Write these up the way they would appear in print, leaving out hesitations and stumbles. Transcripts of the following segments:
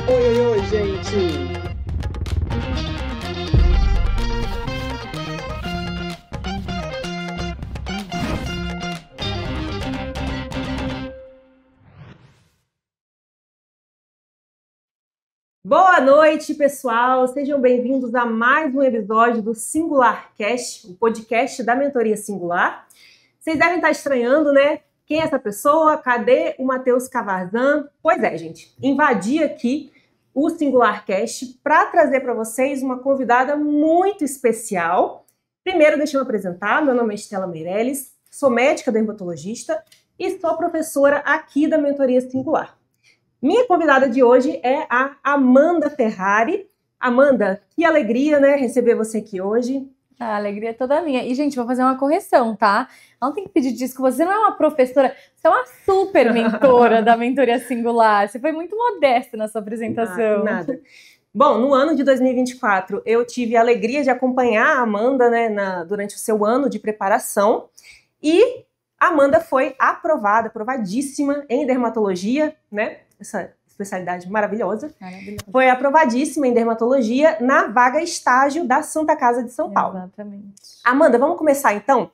Oi, oi, oi, gente! Boa noite, pessoal! Sejam bem-vindos a mais um episódio do Singular Cast, o podcast da Mentoria Singular. Vocês devem estar estranhando, né? Quem é essa pessoa? Cadê o Matheus Cavarzan? Pois é, gente, invadi aqui o Singular Cast para trazer para vocês uma convidada muito especial. Primeiro, deixa eu me apresentar. Meu nome é Estela Meirelles, sou médica dermatologista e sou professora aqui da Mentoria Singular. Minha convidada de hoje é a Amanda Ferrari. Amanda, que alegria, né, receber você aqui hoje. A alegria é toda minha. E, gente, vou fazer uma correção, tá? Não tem que pedir desculpa. Você não é uma professora, você é uma super mentora da Mentoria Singular. Você foi muito modesta na sua apresentação. Nada. Bom, no ano de 2024, eu tive a alegria de acompanhar a Amanda, né, durante o seu ano de preparação. E a Amanda foi aprovadíssima em dermatologia, né? Essa especialidade maravilhosa. Foi aprovadíssima em dermatologia na vaga estágio da Santa Casa de São Paulo. Exatamente. Amanda, vamos começar então?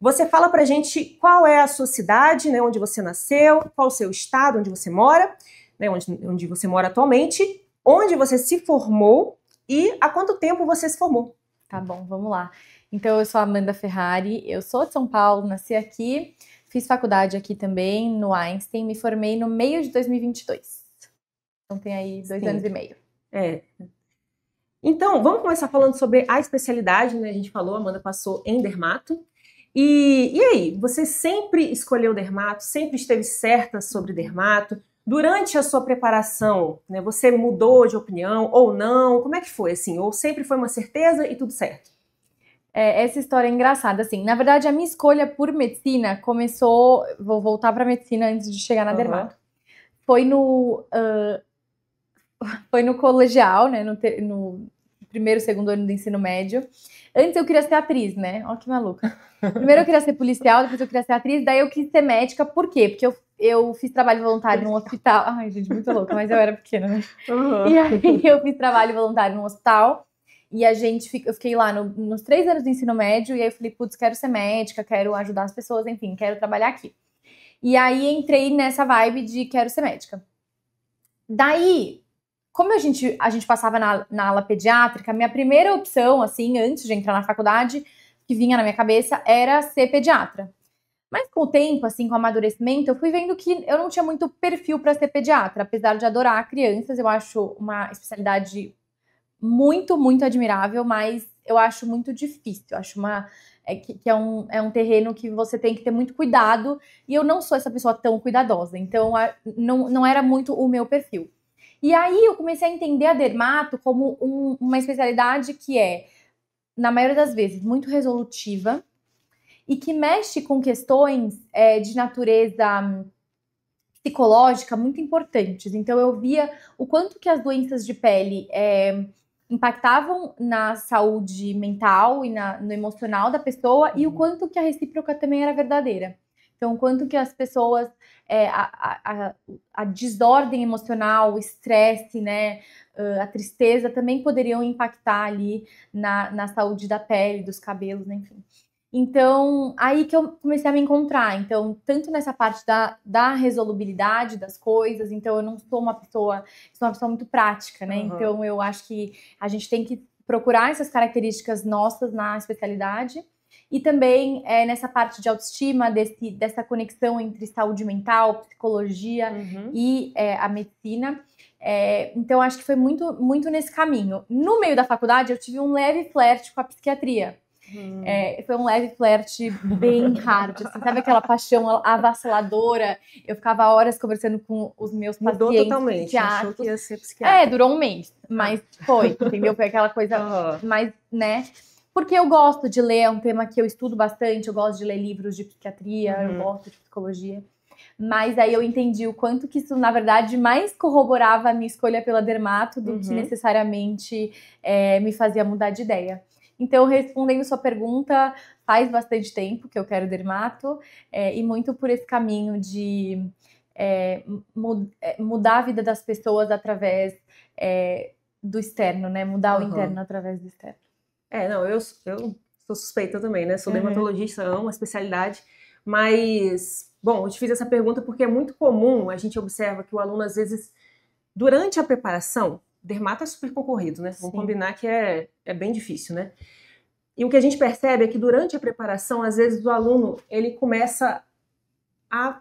Você fala pra gente qual é a sua cidade, né, onde você nasceu, qual o seu estado, onde você mora, né, onde você mora atualmente, onde você se formou e há quanto tempo você se formou. Tá bom, vamos lá. Então, eu sou a Amanda Ferrari, eu sou de São Paulo, nasci aqui, fiz faculdade aqui também, no Einstein, me formei no meio de 2022. Então, tem aí 2 anos e meio. Então, vamos começar falando sobre a especialidade, né? A gente falou, a Amanda passou em dermato. E aí, você sempre escolheu dermato, sempre esteve certa sobre dermato? Durante a sua preparação, né, você mudou de opinião ou não? Como é que foi, assim? Ou sempre foi uma certeza e tudo certo? Essa história é engraçada, assim. Na verdade, a minha escolha por medicina começou... Vou voltar pra medicina antes de chegar na dermato. Foi no colegial, né? No primeiro, segundo ano do ensino médio. Antes eu queria ser atriz, né? Ó que maluca. Primeiro eu queria ser policial, depois eu queria ser atriz, daí eu quis ser médica. Por quê? Porque eu fiz trabalho voluntário num hospital. Ai, gente, muito louca, mas eu era pequena, né? E aí eu fiz trabalho voluntário num hospital. E eu fiquei lá nos 3 anos do ensino médio, e aí eu falei, putz, quero ser médica, quero ajudar as pessoas, enfim, quero trabalhar aqui. E aí entrei nessa vibe de quero ser médica. Daí, como a gente passava na ala pediátrica, minha primeira opção, assim, antes de entrar na faculdade, que vinha na minha cabeça, era ser pediatra. Mas com o tempo, assim, com o amadurecimento, eu fui vendo que eu não tinha muito perfil para ser pediatra. Apesar de adorar crianças, eu acho uma especialidade muito, muito admirável, mas eu acho muito difícil. Eu acho que é um terreno que você tem que ter muito cuidado, e eu não sou essa pessoa tão cuidadosa. Então, não era muito o meu perfil. E aí eu comecei a entender a dermato como uma especialidade que é, na maioria das vezes, muito resolutiva e que mexe com questões de natureza psicológica muito importantes. Então eu via o quanto que as doenças de pele impactavam na saúde mental e no emocional da pessoa, e o quanto que a recíproca também era verdadeira. Então, o quanto que as pessoas, a desordem emocional, o estresse, né, a tristeza também poderiam impactar ali na saúde da pele, dos cabelos, enfim. Então, aí que eu comecei a me encontrar. Então, tanto nessa parte da resolubilidade das coisas, então eu não sou uma pessoa, sou uma pessoa muito prática, né? Então, eu acho que a gente tem que procurar essas características nossas na especialidade. E também nessa parte de autoestima, dessa conexão entre saúde mental, psicologia e a medicina. Então, acho que foi muito, muito nesse caminho. No meio da faculdade, eu tive um leve flerte com a psiquiatria. Foi um leve flerte bem hard, assim, sabe aquela paixão avassaladora? Eu ficava horas conversando com os meus pacientes. Mudou totalmente, achou que ia ser psiquiatra. Durou um mês, mas foi, entendeu? Foi aquela coisa mais, né? Porque eu gosto de ler, é um tema que eu estudo bastante, eu gosto de ler livros de psiquiatria, eu gosto de psicologia. Mas aí eu entendi o quanto que isso, na verdade, mais corroborava a minha escolha pela dermato do que necessariamente me fazia mudar de ideia. Então, respondendo sua pergunta, faz bastante tempo que eu quero dermato, e muito por esse caminho de mudar a vida das pessoas através do externo, né? Mudar o interno através do externo. Não, eu sou suspeita também, né? Sou dermatologista, amo a especialidade, mas, bom, eu te fiz essa pergunta porque é muito comum, a gente observa que o aluno, às vezes, durante a preparação, dermato é super concorrido, né? Vamos combinar que é bem difícil, né? E o que a gente percebe é que durante a preparação, às vezes o aluno, ele começa a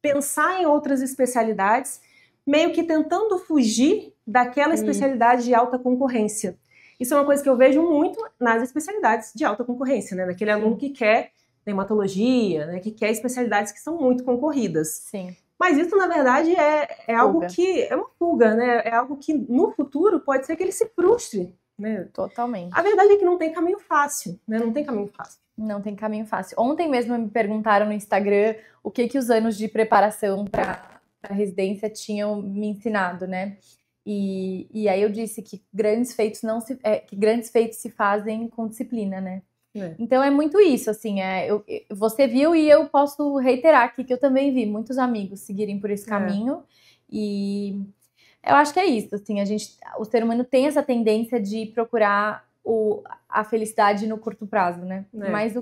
pensar em outras especialidades, meio que tentando fugir daquela especialidade de alta concorrência. Isso é uma coisa que eu vejo muito nas especialidades de alta concorrência, né? Daquele aluno que quer dermatologia, né? Que quer especialidades que são muito concorridas. Sim. Mas isso, na verdade, é algo que é uma fuga, né? É algo que no futuro pode ser que ele se frustre, né? Totalmente. A verdade é que não tem caminho fácil, né? Não tem caminho fácil. Não tem caminho fácil. Ontem mesmo me perguntaram no Instagram o que os anos de preparação para a residência tinham me ensinado, né? E aí eu disse que grandes feitos se fazem com disciplina, né? Então é muito isso, assim, você viu e eu posso reiterar aqui que eu também vi muitos amigos seguirem por esse caminho e eu acho que é isso, assim, o ser humano tem essa tendência de procurar a felicidade no curto prazo, né? Mas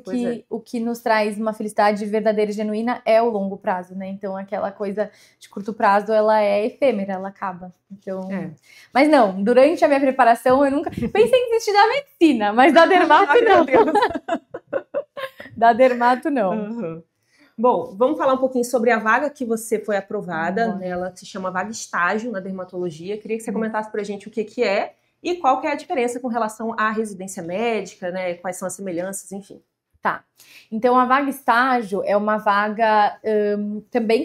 o que nos traz uma felicidade verdadeira e genuína é o longo prazo, né? Então aquela coisa de curto prazo, ela é efêmera, ela acaba. Então, mas não, durante a minha preparação eu nunca pensei em desistir da medicina, mas da dermato não. Da dermato não. Bom, vamos falar um pouquinho sobre a vaga que você foi aprovada, né? Ela se chama vaga estágio na dermatologia. Queria que você comentasse pra gente o que é e qual que é a diferença com relação à residência médica, né? Quais são as semelhanças, enfim. Tá. Então, a vaga estágio é uma vaga também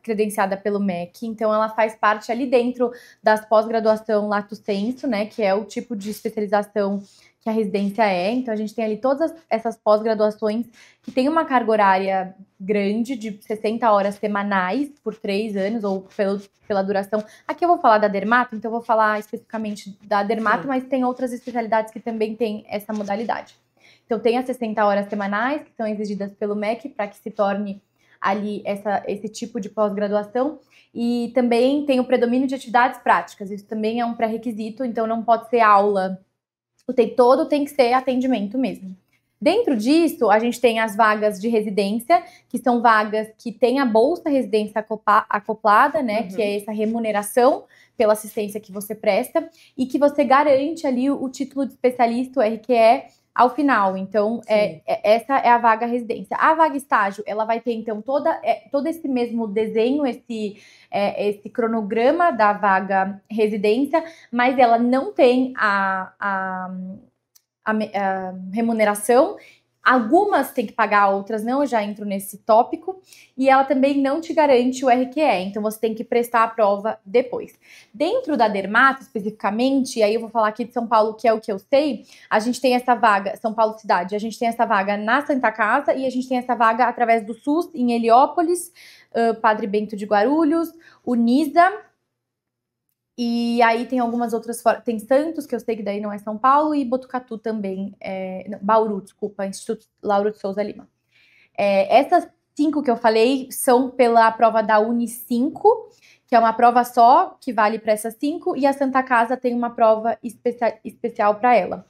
credenciada pelo MEC. Então, ela faz parte ali dentro das pós-graduação lato sensu, né? Que é o tipo de especialização que a residência é. Então, a gente tem ali todas essas pós-graduações que tem uma carga horária grande de 60 horas semanais por 3 anos ou pela duração. Aqui eu vou falar da dermato, então eu vou falar especificamente da dermato, mas tem outras especialidades que também têm essa modalidade. Então tem as 60 horas semanais que são exigidas pelo MEC para que se torne ali esse tipo de pós-graduação e também tem o predomínio de atividades práticas, isso também é um pré-requisito, então não pode ser aula o tempo todo, tem que ser atendimento mesmo. Dentro disso, a gente tem as vagas de residência, que são vagas que têm a bolsa residência acoplada, né? Que é essa remuneração pela assistência que você presta e que você garante ali o título de especialista, o RQE, ao final. Então, essa é a vaga residência. A vaga estágio, ela vai ter, então, todo esse mesmo desenho, esse cronograma da vaga residência, mas ela não tem a remuneração. Algumas tem que pagar, outras não, eu já entro nesse tópico. E ela também não te garante o RQE, então você tem que prestar a prova depois. Dentro da dermato, especificamente, e aí eu vou falar aqui de São Paulo, que é o que eu sei, a gente tem essa vaga, São Paulo cidade, a gente tem essa vaga na Santa Casa e a gente tem essa vaga através do SUS em Heliópolis, Padre Bento de Guarulhos, Unisa. E aí tem algumas outras, tem Santos, que eu sei que daí não é São Paulo, e Botucatu também, Bauru, desculpa, Instituto Lauro de Souza Lima. Essas 5 que eu falei são pela prova da Uni5, que é uma prova só, que vale para essas 5, e a Santa Casa tem uma prova especial para ela.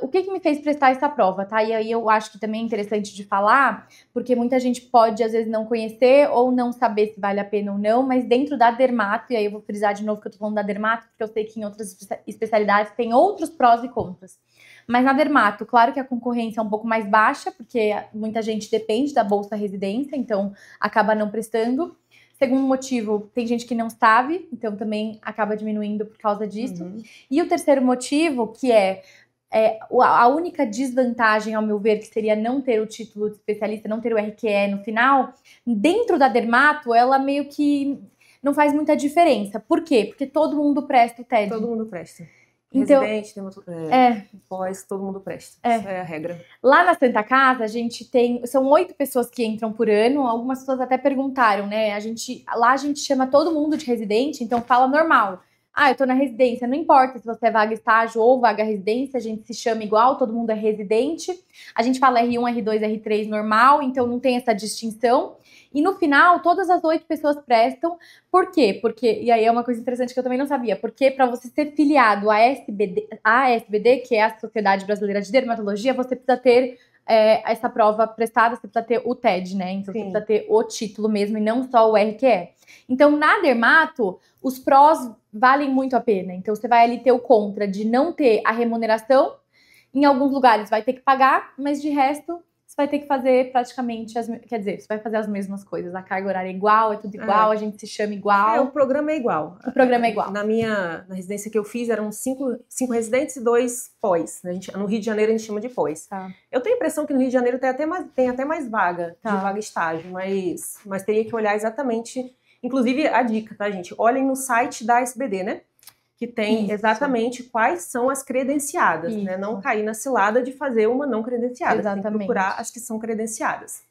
O que me fez prestar essa prova, tá? E aí eu acho que também é interessante de falar, porque muita gente pode, às vezes, não conhecer ou não saber se vale a pena ou não, mas dentro da dermato, e aí eu vou frisar de novo que eu tô falando da dermato, porque eu sei que em outras especialidades tem outros prós e contras. Mas na dermato, claro que a concorrência é um pouco mais baixa, porque muita gente depende da bolsa residência, então acaba não prestando. Segundo motivo, tem gente que não sabe, então também acaba diminuindo por causa disso. E o terceiro motivo, que a única desvantagem, ao meu ver, que seria não ter o título de especialista, não ter o RQE no final, dentro da dermato, ela meio que não faz muita diferença. Por quê? Porque todo mundo presta o TED. Todo mundo presta. Então, residente, pós, todo mundo presta. Isso é a regra. Lá na Santa Casa, a gente tem... São 8 pessoas que entram por ano. Algumas pessoas até perguntaram, né? Lá a gente chama todo mundo de residente, então fala normal. eu tô na residência. Não importa se você é vaga estágio ou vaga residência, a gente se chama igual, todo mundo é residente. A gente fala R1, R2, R3 normal, então não tem essa distinção. E no final, todas as 8 pessoas prestam. Por quê? Porque, e aí é uma coisa interessante que eu também não sabia, porque para você ser filiado à ASBD, que é a Sociedade Brasileira de Dermatologia, você precisa ter essa prova prestada, você precisa ter o TED, né? Então Sim. você precisa ter o título mesmo e não só o RQE. Então, na dermato, os prós valem muito a pena. Então, você vai ali ter o contra de não ter a remuneração. Em alguns lugares vai ter que pagar, mas de resto, você vai ter que fazer praticamente, quer dizer, você vai fazer as mesmas coisas. A carga horária é igual, é tudo igual, a gente se chama igual. O programa é igual. O programa é igual. Na residência que eu fiz, eram 5 residentes e 2 pós. No Rio de Janeiro, a gente chama de pós. Tá. Eu tenho a impressão que no Rio de Janeiro tem até mais vaga Tá. de vaga estágio, mas teria que olhar exatamente. Inclusive, a dica, tá, gente? Olhem no site da SBD, né? Que tem Isso. exatamente quais são as credenciadas, né? Isso. Não cair na cilada de fazer uma não credenciada. Exatamente. Tem que procurar as que são credenciadas.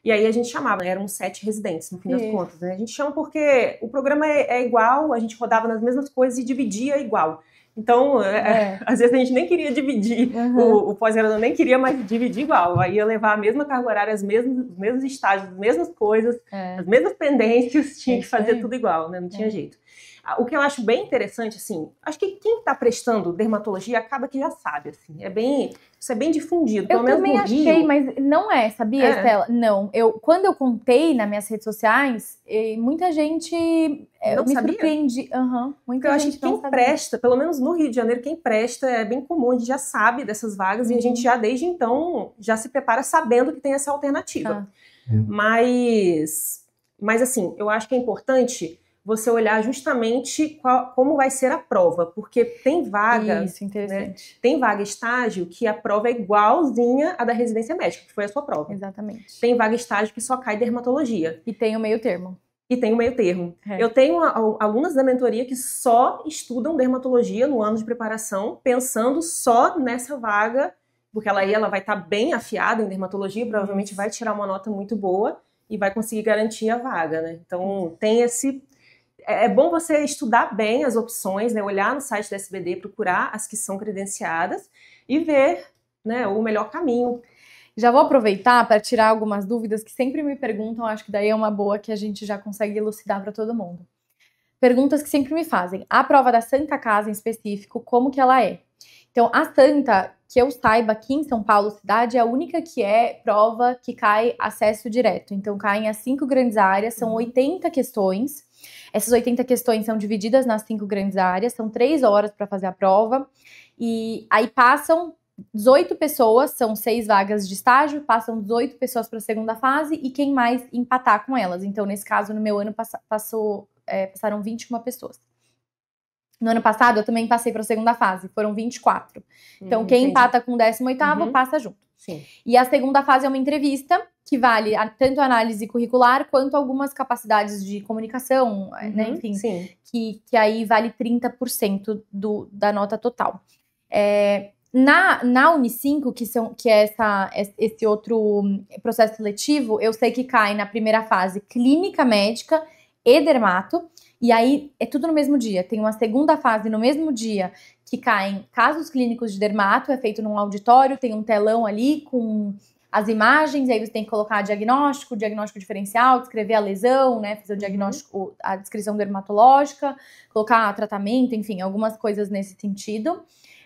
E aí a gente chamava, eram 7 residentes, no fim das contas, né? A gente chama porque o programa é igual, a gente rodava nas mesmas coisas e dividia igual. Então, às vezes a gente nem queria dividir, o pós-graduado nem queria, mas dividir igual. Aí ia levar a mesma carga horária, os mesmos estágios, as mesmas coisas, as mesmas pendências, tinha que fazer tudo igual, né? Não tinha jeito. O que eu acho bem interessante, assim, acho que quem está prestando dermatologia acaba que já sabe, assim, isso é bem difundido, pelo menos no Rio. Eu também achei, mas não sabia, Estela? Não, quando eu contei nas minhas redes sociais, muita gente não me sabia? surpreende. Muita eu gente acho que quem presta, pelo menos no Rio de Janeiro, quem presta é bem comum, a gente já sabe dessas vagas e a gente já, desde então, já se prepara sabendo que tem essa alternativa. Mas assim, eu acho que é importante você olhar justamente como vai ser a prova, porque tem vaga, isso, interessante. Né, tem vaga estágio que a prova é igualzinha à da residência médica, que foi a sua prova. Exatamente. Tem vaga estágio que só cai dermatologia. E tem o meio termo. Eu tenho alunas da mentoria que só estudam dermatologia no ano de preparação, pensando só nessa vaga, porque ela vai estar bem afiada em dermatologia, provavelmente vai tirar uma nota muito boa e vai conseguir garantir a vaga, né? Então, tem esse... É bom você estudar bem as opções, né? Olhar no site da SBD, procurar as que são credenciadas e ver, né, o melhor caminho. Já vou aproveitar para tirar algumas dúvidas que sempre me perguntam, acho que daí é uma boa que a gente já consegue elucidar para todo mundo. Perguntas que sempre me fazem. A prova da Santa Casa em específico, como que ela é? Então, a Santa, que eu saiba, aqui em São Paulo, cidade, é a única que é prova que cai acesso direto. Então, caem as 5 grandes áreas, são 80 questões. Essas 80 questões são divididas nas 5 grandes áreas, são 3 horas para fazer a prova. E aí passam 18 pessoas, são 6 vagas de estágio, passam 18 pessoas para a segunda fase e quem mais empatar com elas. Então, nesse caso, no meu ano passaram 21 pessoas. No ano passado, eu também passei para a segunda fase, foram 24. Então, quem empata com o 18º passa junto. Sim. E a segunda fase é uma entrevista, que vale tanto a análise curricular, quanto algumas capacidades de comunicação, né? Enfim, que aí vale 30% da nota total. Na Uni5, que é esse outro processo seletivo, eu sei que cai na primeira fase clínica médica e dermato, e aí é tudo no mesmo dia. Tem uma segunda fase no mesmo dia que caem casos clínicos de dermato, é feito num auditório, tem um telão ali com as imagens, aí você tem que colocar diagnóstico diferencial, descrever a lesão, né, fazer o diagnóstico, a descrição dermatológica, colocar tratamento, enfim, algumas coisas nesse sentido.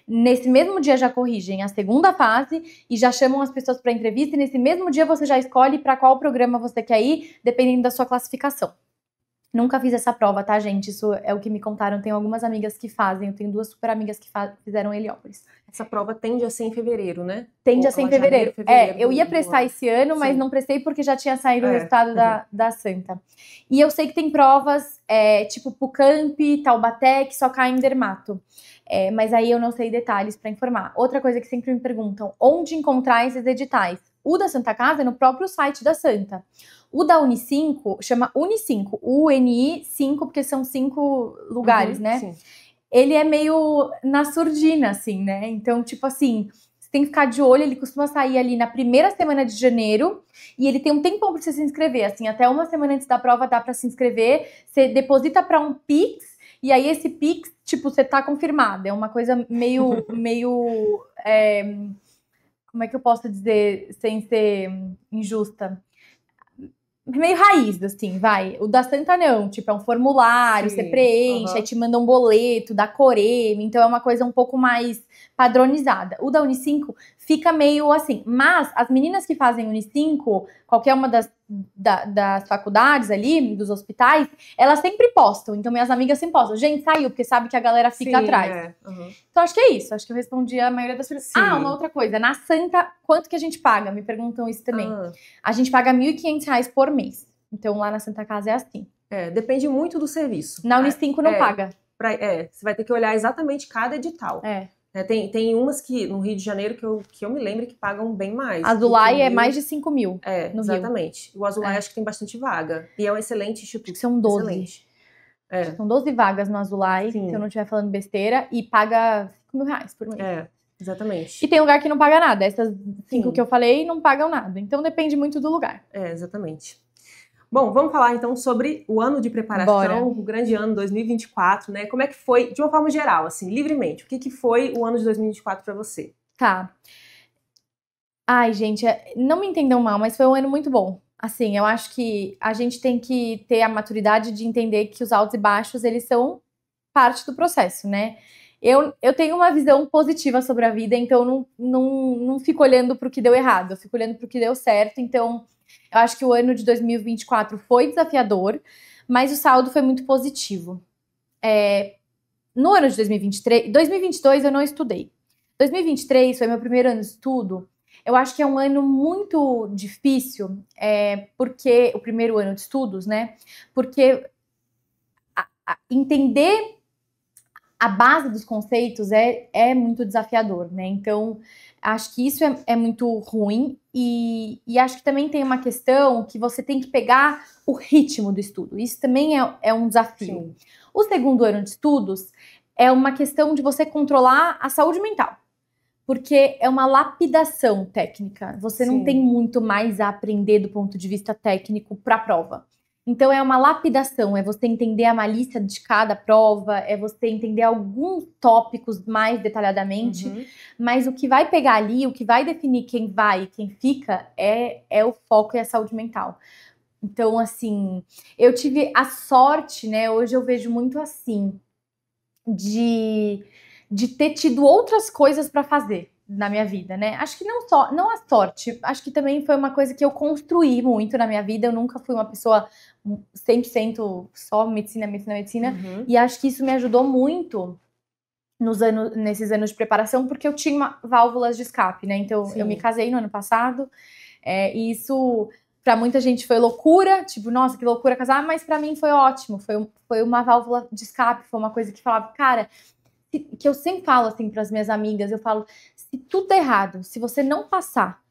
Nesse mesmo dia já corrigem a segunda fase e já chamam as pessoas para entrevista, e nesse mesmo dia você já escolhe para qual programa você quer ir, dependendo da sua classificação. Nunca fiz essa prova, tá, gente? Isso é o que me contaram. Tenho algumas amigas que fazem. Eu tenho 2 super amigas que fizeram Heliópolis. Essa prova tende a ser em fevereiro, né? Tende a ser em fevereiro. Eu ia prestar esse ano, mas não prestei porque já tinha saído o resultado da Santa. E eu sei que tem provas tipo Pucamp, Taubaté, que só caem em dermato. Mas aí eu não sei detalhes para informar. Outra coisa que sempre me perguntam, onde encontrar esses editais? O da Santa Casa é no próprio site da Santa. O da Uni5 chama Uni5, UNI5, porque são 5 lugares, né? Sim. Ele é meio na surdina, assim, né? Então, tipo assim, você tem que ficar de olho, ele costuma sair ali na primeira semana de janeiro, e ele tem um tempão pra você se inscrever, assim, até uma semana antes da prova dá pra se inscrever, você deposita pra um Pix, e aí esse Pix tipo, você tá confirmada. É uma coisa meio, como é que eu posso dizer sem ser injusta? Meio raiz, assim, vai. O da Santa não, tipo, é um formulário, Sim, você preenche, aí te manda um boleto, dá coreme, então é uma coisa um pouco mais padronizada. O da Unicinco fica meio assim, mas as meninas que fazem Unicinco, qualquer uma das faculdades ali, dos hospitais, elas sempre postam, então minhas amigas sempre postam. Gente, saiu, porque sabe que a galera fica atrás. Então acho que é isso, acho que eu respondi a maioria das perguntas. Ah, uma outra coisa, na Santa, quanto que a gente paga? Me perguntam isso também. A gente paga R$1.500 por mês. Então, lá na Santa Casa é assim. Depende muito do serviço. Na Unicinco não paga. Você vai ter que olhar exatamente cada edital. Tem umas que, no Rio de Janeiro, que eu me lembro que pagam bem mais. Azulay é mais de 5 mil no exatamente. Rio. O Azulay acho que tem bastante vaga. E é um excelente instituto. São 12. Excelente. São 12 vagas no Azulay, se eu não estiver falando besteira, e paga R$5.000 por mês. Exatamente. E tem lugar que não paga nada. Essas 5 que eu falei não pagam nada. Então depende muito do lugar. Exatamente. Bom, vamos falar então sobre o ano de preparação, Bora. O grande ano 2024, né? Como é que foi, de uma forma geral, assim, livremente, o que foi o ano de 2024 para você? Tá. Ai, gente, não me entendam mal, mas foi um ano muito bom. Assim, eu acho que a gente tem que ter a maturidade de entender que os altos e baixos, eles são parte do processo, né? Eu tenho uma visão positiva sobre a vida, então não fico olhando pro que deu errado, eu fico olhando pro que deu certo. Então, eu acho que o ano de 2024 foi desafiador, mas o saldo foi muito positivo. No ano de 2022 eu não estudei. 2023 foi meu primeiro ano de estudo. Eu acho que é um ano muito difícil, porque o primeiro ano de estudos, né? Porque entender a base dos conceitos é muito desafiador, né? Então, acho que isso é muito ruim e acho que também tem uma questão que você tem que pegar o ritmo do estudo. Isso também é um desafio. Sim. O segundo ano de estudos é uma questão de você controlar a saúde mental, porque é uma lapidação técnica. Você não tem muito mais a aprender do ponto de vista técnico para a prova. Então, é uma lapidação, é você entender a malícia de cada prova, é você entender alguns tópicos mais detalhadamente, mas o que vai pegar ali, o que vai definir quem vai e quem fica, é o foco e a saúde mental. Então, assim, eu tive a sorte, né, hoje eu vejo muito assim, de ter tido outras coisas para fazer na minha vida, né? Acho que não a sorte, acho que também foi uma coisa que eu construí muito na minha vida. Eu nunca fui uma pessoa 100% só medicina. E acho que isso me ajudou muito nesses anos de preparação, porque eu tinha válvulas de escape, né? Então, eu me casei no ano passado, e isso pra muita gente foi loucura, tipo, nossa, que loucura casar, mas pra mim foi ótimo, foi uma válvula de escape, foi uma coisa que falava, cara, que eu sempre falo assim pras minhas amigas, eu falo, se tudo der errado, se você não passar,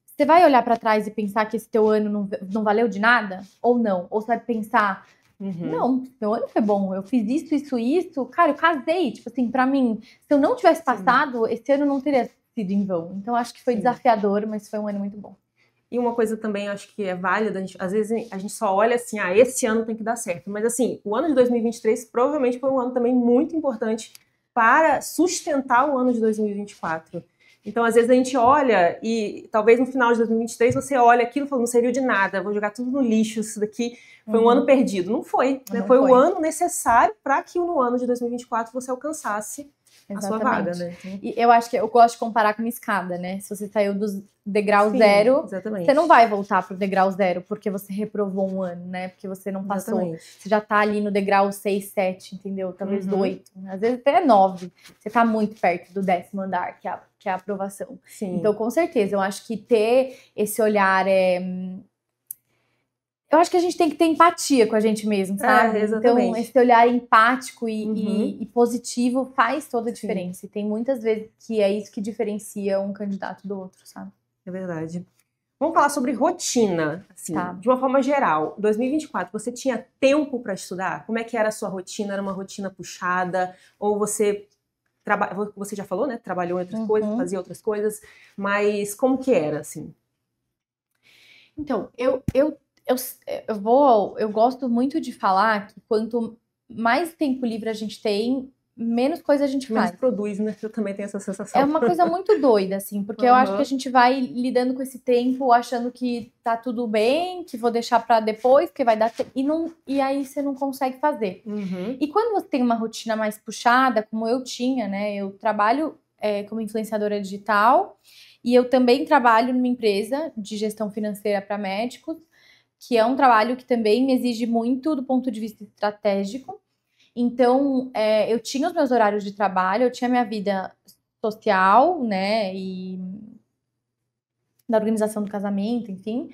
você vai olhar pra trás e pensar que esse teu ano não valeu de nada? Ou não? Ou você vai pensar, não, meu ano foi bom, eu fiz isso, cara, eu casei, tipo assim, pra mim, se eu não tivesse passado, esse ano não teria sido em vão. Então, acho que foi desafiador, mas foi um ano muito bom. E uma coisa também, acho que é válida, às vezes a gente só olha assim, esse ano tem que dar certo. Mas assim, o ano de 2023 provavelmente foi um ano também muito importante para sustentar o ano de 2024. Então, às vezes a gente olha e talvez no final de 2023 você olha aquilo e fala, não serviu de nada, vou jogar tudo no lixo, isso daqui foi um ano perdido. Não foi, né? Foi o ano necessário para que no ano de 2024 você alcançasse a sua vaga, né? E eu acho que eu gosto de comparar com uma escada, né? Se você saiu do degrau zero, você não vai voltar pro degrau zero porque você reprovou um ano, né? Porque você não passou. Você já tá ali no degrau 6, 7, entendeu? Talvez 8. Às vezes até 9. Você tá muito perto do 10º andar, que é a aprovação. Então, com certeza, eu acho que ter esse olhar eu acho que a gente tem que ter empatia com a gente mesmo, sabe? Então, esse olhar empático e positivo faz toda a diferença. E tem muitas vezes que é isso que diferencia um candidato do outro, sabe? É verdade. Vamos falar sobre rotina, assim, de uma forma geral. 2024, você tinha tempo para estudar? Como é que era a sua rotina? Era uma rotina puxada? Ou você já falou, né? Trabalhou em outras coisas, fazia outras coisas. Mas como que era, assim? Então, eu gosto muito de falar que quanto mais tempo livre a gente tem, menos coisa a gente Menos faz. produz, né? Eu também tenho essa sensação. É uma coisa muito doida, assim, porque eu acho que a gente vai lidando com esse tempo achando que tá tudo bem, que vou deixar pra depois, porque vai dar tempo, e aí você não consegue fazer. E quando você tem uma rotina mais puxada, como eu tinha, né? Eu trabalho como influenciadora digital e eu também trabalho numa empresa de gestão financeira para médicos, que é um trabalho que também me exige muito do ponto de vista estratégico. Então, eu tinha os meus horários de trabalho, eu tinha minha vida social, né, e da organização do casamento, enfim,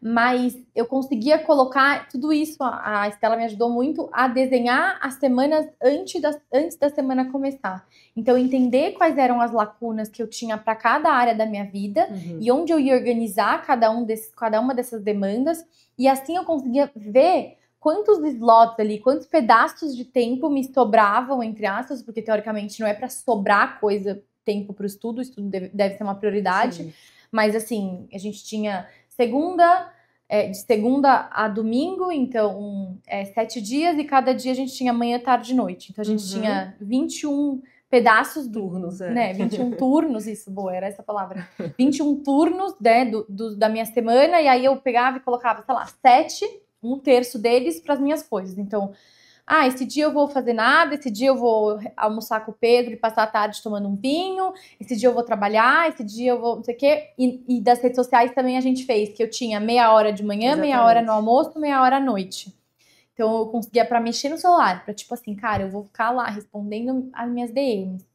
mas eu conseguia colocar tudo isso, a Estela me ajudou muito a desenhar as semanas antes da semana começar. Então, entender quais eram as lacunas que eu tinha para cada área da minha vida e onde eu ia organizar cada uma dessas demandas, e assim eu conseguia ver quantos slots ali, quantos pedaços de tempo me sobravam, entre aspas, porque teoricamente não é para sobrar tempo para o estudo deve ser uma prioridade. Sim. Mas assim, a gente tinha de segunda a domingo, então 7 dias, e cada dia a gente tinha manhã, tarde e noite. Então a gente tinha 21 pedaços turnos, né? 21 turnos, isso, boa, era essa palavra. 21 turnos, né, da minha semana, e aí eu pegava e colocava, sei lá, 1 terço deles para as minhas coisas. Então, esse dia eu vou fazer nada, esse dia eu vou almoçar com o Pedro e passar a tarde tomando um vinho, esse dia eu vou trabalhar, esse dia eu vou não sei o quê. E das redes sociais também a gente fez, que eu tinha meia hora de manhã, exatamente, meia hora no almoço, meia hora à noite. Então eu conseguia para mexer no celular, para tipo assim, cara, eu vou ficar lá respondendo as minhas DMs.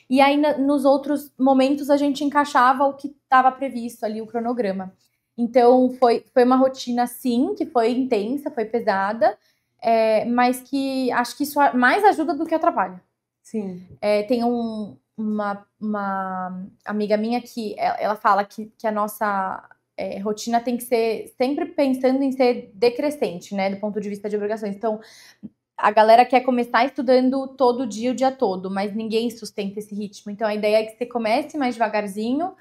E aí nos outros momentos a gente encaixava o que estava previsto ali, o cronograma. Então foi uma rotina, sim, que foi intensa, foi pesada, mas que acho que isso mais ajuda do que atrapalha. Sim. Tem uma amiga minha que ela fala que a nossa rotina tem que ser sempre pensando em ser decrescente, né, do ponto de vista de obrigações. Então, a galera quer começar estudando todo dia, o dia todo, mas ninguém sustenta esse ritmo. Então, a ideia é que você comece mais devagarzinho,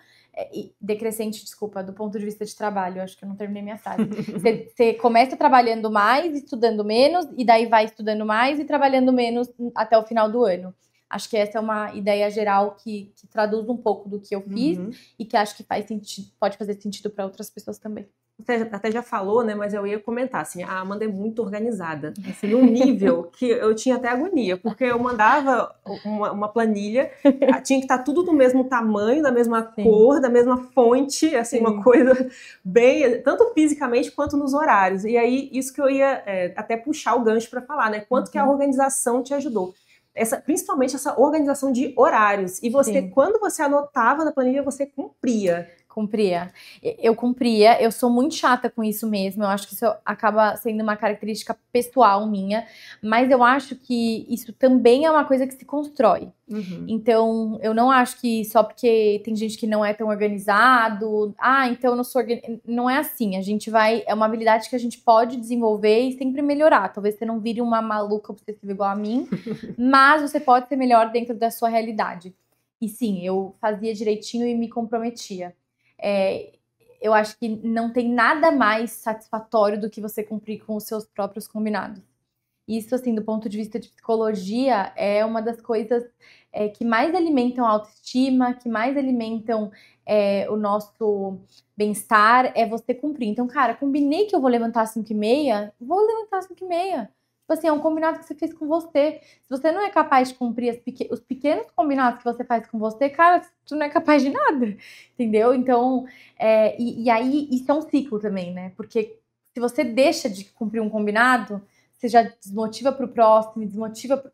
decrescente, desculpa, do ponto de vista de trabalho, acho que eu não terminei minha frase. Você começa trabalhando mais, estudando menos, e daí vai estudando mais e trabalhando menos até o final do ano. Acho que essa é uma ideia geral que traduz um pouco do que eu fiz e que acho que pode fazer sentido para outras pessoas também. Você até já falou, né? Mas eu ia comentar, assim, a Amanda é muito organizada, assim, num nível que eu tinha até agonia, porque eu mandava uma planilha, tinha que estar tudo do mesmo tamanho, da mesma Sim. cor, da mesma fonte, assim, Sim. uma coisa bem, tanto fisicamente quanto nos horários. E aí, isso que eu ia até puxar o gancho para falar, né? Quanto que a organização te ajudou. Principalmente essa organização de horários. E você, Sim. quando você anotava na planilha, você cumpria. Eu cumpria, eu sou muito chata com isso mesmo, eu acho que isso acaba sendo uma característica pessoal minha, mas eu acho que isso também é uma coisa que se constrói. Então, eu não acho que só porque tem gente que não é tão organizado, então eu não sou organizado, não é assim, é uma habilidade que a gente pode desenvolver e sempre melhorar, talvez você não vire uma maluca obsessiva igual a mim, mas você pode ser melhor dentro da sua realidade. E sim, eu fazia direitinho e me comprometia. Eu acho que não tem nada mais satisfatório do que você cumprir com os seus próprios combinados. Isso, assim, do ponto de vista de psicologia, é uma das coisas que mais alimentam a autoestima, que mais alimentam o nosso bem-estar, é você cumprir. Então, cara, combinei que eu vou levantar às 5h30, vou levantar às 5h30. Tipo assim, é um combinado que você fez com você. Se você não é capaz de cumprir os pequenos combinados que você faz com você, cara, tu não é capaz de nada, entendeu? Então, e aí, isso é um ciclo também, né? Porque se você deixa de cumprir um combinado, você já desmotiva pro próximo,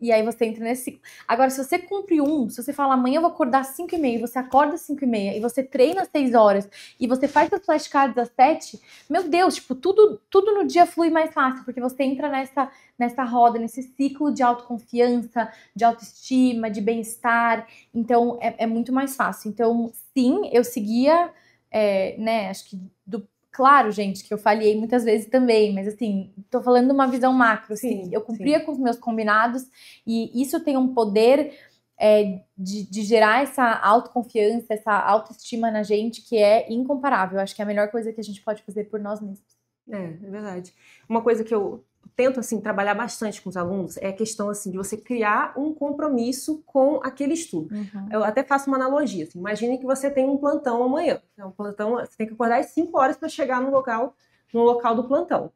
e aí você entra nesse ciclo. Agora, se você cumpre se você fala, amanhã eu vou acordar às 5h30, você acorda às 5h30, e você treina às 6 horas, e você faz as flashcards às 7, meu Deus, tipo, tudo no dia flui mais fácil, porque você entra nessa roda, nesse ciclo de autoconfiança, de autoestima, de bem-estar, então é muito mais fácil. Então, sim, eu seguia, né, acho que Claro, gente, que eu falhei muitas vezes também, mas assim, tô falando de uma visão macro. Sim, assim, eu cumpria com os meus combinados e isso tem um poder de gerar essa autoconfiança, essa autoestima na gente que é incomparável. Eu acho que é a melhor coisa que a gente pode fazer por nós mesmos. É verdade. Uma coisa que eu tento, assim, trabalhar bastante com os alunos é a questão, assim, de você criar um compromisso com aquele estudo. Eu até faço uma analogia, assim, imagine que você tem um plantão amanhã. Um plantão, você tem que acordar às 5 horas para chegar no local do plantão.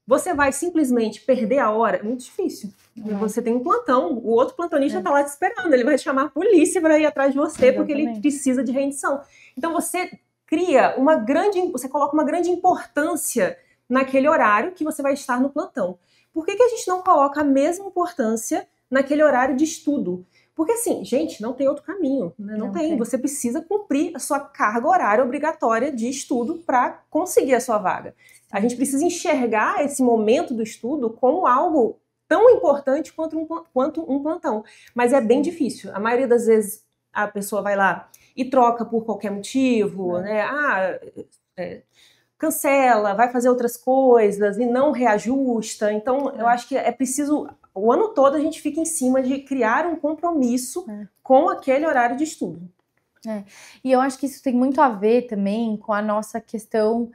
Você vai simplesmente perder a hora? É muito difícil. Você tem um plantão, o outro plantonista está lá te esperando, ele vai chamar a polícia para ir atrás de você, porque ele precisa de rendição. Então você você coloca uma grande importância naquele horário que você vai estar no plantão. Por que a gente não coloca a mesma importância naquele horário de estudo? Porque assim, gente, não tem outro caminho, né? Não tem. Você precisa cumprir a sua carga horária obrigatória de estudo para conseguir a sua vaga. A gente precisa enxergar esse momento do estudo como algo tão importante quanto um plantão. Mas é bem difícil. A maioria das vezes a pessoa vai lá e troca por qualquer motivo, né? Cancela, vai fazer outras coisas e não reajusta. Então, eu acho que é preciso... O ano todo a gente fica em cima de criar um compromisso com aquele horário de estudo. E eu acho que isso tem muito a ver também com a nossa questão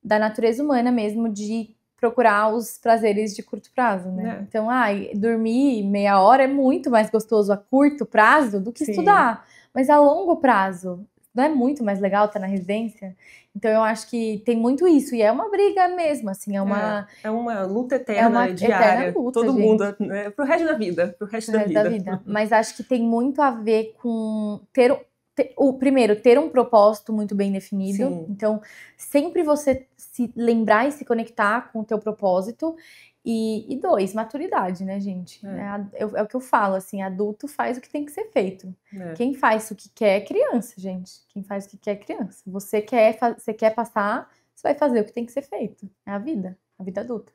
da natureza humana mesmo, de procurar os prazeres de curto prazo, né? Então, dormir meia hora é muito mais gostoso a curto prazo do que estudar. Mas a longo prazo, não é muito mais legal estar na residência? Então, eu acho que tem muito isso. E é uma briga mesmo, assim, é uma luta eterna, diária. Eterna luta, todo mundo, né? Pro resto da vida. Mas acho que tem muito a ver com primeiro, ter um propósito muito bem definido. Sim. Então, sempre você se lembrar e se conectar com o teu propósito. E 2, maturidade, né, gente? É o que eu falo, assim, adulto faz o que tem que ser feito. Quem faz o que quer é criança, gente. Quem faz o que quer é criança. Você quer passar, você vai fazer o que tem que ser feito. É a vida adulta.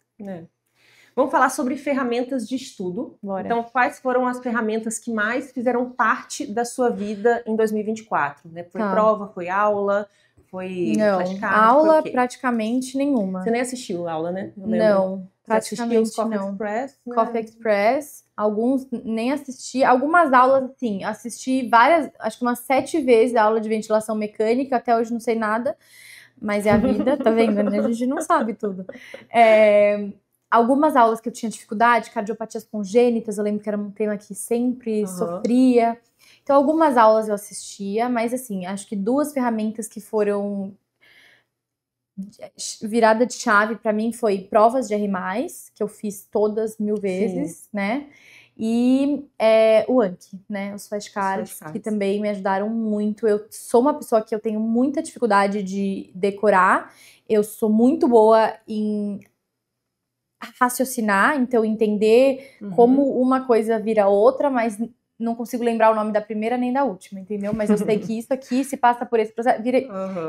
Vamos falar sobre ferramentas de estudo. Bora. Então, quais foram as ferramentas que mais fizeram parte da sua vida em 2024? Né? Foi prova, foi aula, foi flashcard? Aula foi praticamente nenhuma. Você nem assistiu aula, né? Não, praticamente não. Express, né? Coffee Express, alguns nem assisti. Algumas aulas, sim, assisti várias, acho que umas 7 vezes a aula de ventilação mecânica, até hoje não sei nada, mas é a vida, tá vendo? A gente não sabe tudo. Algumas aulas que eu tinha dificuldade, cardiopatias congênitas, eu lembro que era um tema que sempre sofria. Então, algumas aulas eu assistia, mas assim, acho que 2 ferramentas que foram virada de chave para mim foi provas de R+, que eu fiz todas 1000 vezes, né? E o Anki, né? Os flashcards, que também me ajudaram muito. Eu sou uma pessoa que eu tenho muita dificuldade de decorar. Eu sou muito boa em raciocinar, então entender como uma coisa vira outra, mas não consigo lembrar o nome da primeira nem da última, entendeu? Mas eu sei que isso aqui se passa por esse processo.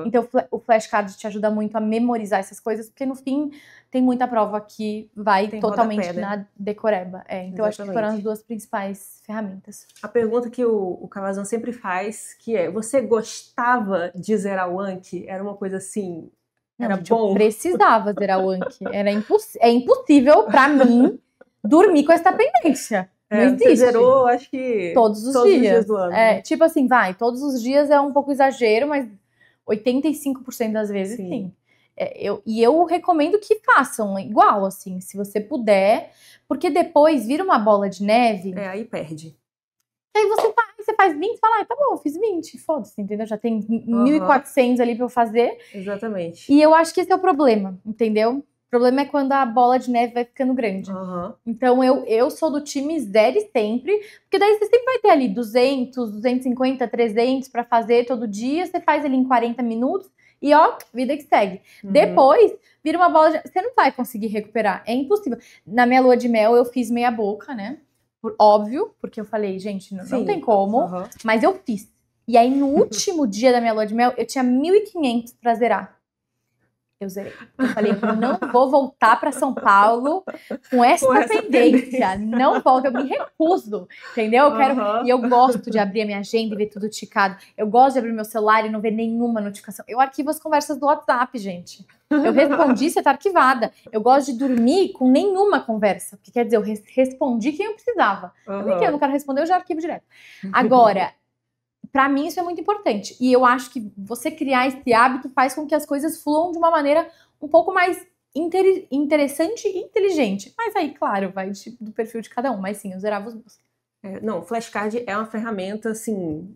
Então o flashcard te ajuda muito a memorizar essas coisas, porque no fim tem muita prova que vai totalmente na decoreba. Então acho que foram as 2 principais ferramentas. A pergunta que o Cavazão sempre faz, que é: você gostava de zerar o Anki? Era uma coisa assim... Era bom. Eu precisava zerar o Anki. É impossível pra mim dormir com essa pendência. Não existe. Você zerou, acho que todos os dias do ano. Né? Tipo assim, todos os dias é um pouco exagero, mas 85% das vezes sim. Eu recomendo que façam igual, assim, se você puder, porque depois vira uma bola de neve. Aí perde. Aí você faz 20 e fala, tá bom, eu fiz 20, foda-se, entendeu? Já tem 1.400 ali pra eu fazer. Exatamente. E eu acho que esse é o problema, entendeu? O problema é quando a bola de neve vai ficando grande. Então, eu sou do time zero e sempre, porque daí você sempre vai ter ali 200, 250, 300 pra fazer todo dia, você faz ali em 40 minutos e vida que segue. Depois, vira uma bola de neve, você não vai conseguir recuperar, é impossível. Na minha lua de mel, eu fiz meia boca, né? Óbvio, porque eu falei, gente, não tem como, mas eu fiz. E aí, no último dia da minha lua de mel, eu tinha 1.500 pra zerar. Eu zerei. Eu falei, eu não vou voltar pra São Paulo com essa pendência. Não volto, eu me recuso, entendeu? Eu quero, e eu gosto de abrir a minha agenda e ver tudo ticado. Eu gosto de abrir meu celular e não ver nenhuma notificação. Eu arquivo as conversas do WhatsApp, gente. Eu respondi, você tá arquivada. Eu gosto de dormir com nenhuma conversa. Porque quer dizer, eu respondi quem eu precisava. Também que eu não quero responder, eu já arquivo direto. Agora, pra mim isso é muito importante. E eu acho que você criar esse hábito faz com que as coisas fluam de uma maneira um pouco mais interessante e inteligente. Mas aí, claro, vai do perfil de cada um. Mas sim, eu zerava os meus. Não, flashcard é uma ferramenta, assim,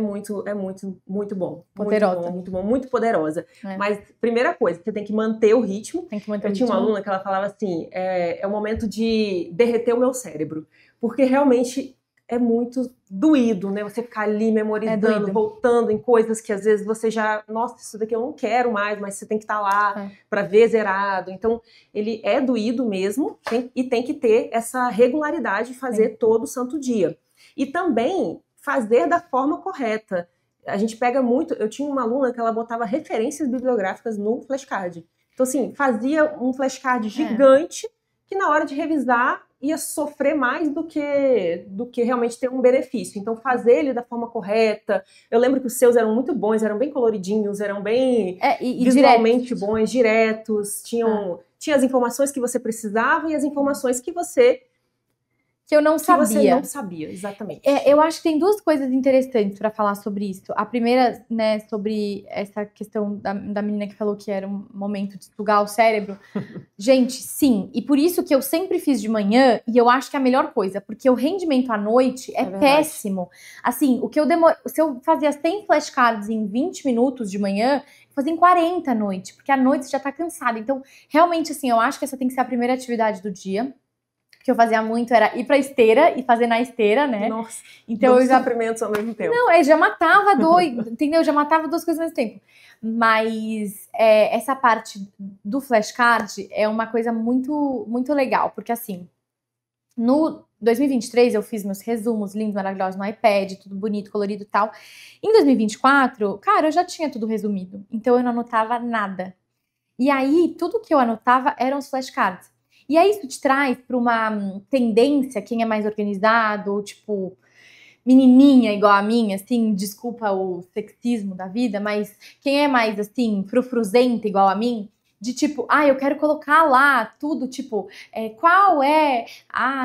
muito bom. Poderosa. Muito bom, muito poderosa. É. Mas, primeira coisa, você tem que manter o ritmo. Tem que manter o Eu tinha uma ritmo. aluna que ela falava assim, é o momento de derreter o meu cérebro. Porque realmente é muito doído, né? Você ficar ali memorizando, voltando em coisas que às vezes você já... Nossa, isso daqui eu não quero mais, mas você tem que estar lá para ver zerado. Então, ele é doído mesmo e tem que ter essa regularidade de fazer todo santo dia. E também fazer da forma correta. A gente pega muito... Eu tinha uma aluna que ela botava referências bibliográficas no flashcard. Então, assim, fazia um flashcard gigante que na hora de revisar ia sofrer mais do que realmente ter um benefício. Então, fazer ele da forma correta. Eu lembro que os seus eram muito bons, eram bem coloridinhos, eram bem visualmente bons, diretos. Tinha as informações que você precisava e as informações que eu não sabia. Que você não sabia, exatamente. Eu acho que tem duas coisas interessantes para falar sobre isso. A primeira, né, sobre essa questão da menina que falou que era um momento de sugar o cérebro. Gente, sim. E por isso que eu sempre fiz de manhã, e eu acho que é a melhor coisa, porque o rendimento à noite é péssimo. Assim, se eu fazia 100 flashcards em 20 minutos de manhã, eu fazia em 40 à noite, porque à noite você já tá cansada. Então, realmente, assim, eu acho que essa tem que ser a primeira atividade do dia. Que eu fazia muito era ir pra esteira e fazer na esteira, né? Nossa, então eu já sofrimentos ao mesmo tempo. Não, eu já matava entendeu? Eu já matava duas coisas ao mesmo tempo. Mas essa parte do flashcard é uma coisa muito, muito legal, porque assim, no 2023 eu fiz meus resumos lindos, maravilhosos no iPad, tudo bonito, colorido e tal. Em 2024, cara, eu já tinha tudo resumido, então eu não anotava nada. E aí, tudo que eu anotava eram os flashcards. E aí isso te traz para uma tendência, quem é mais organizado, ou tipo, menininha igual a minha, assim, desculpa o sexismo da vida, mas quem é mais, assim, frufruzenta igual a mim, de tipo, eu quero colocar lá tudo, tipo, qual é,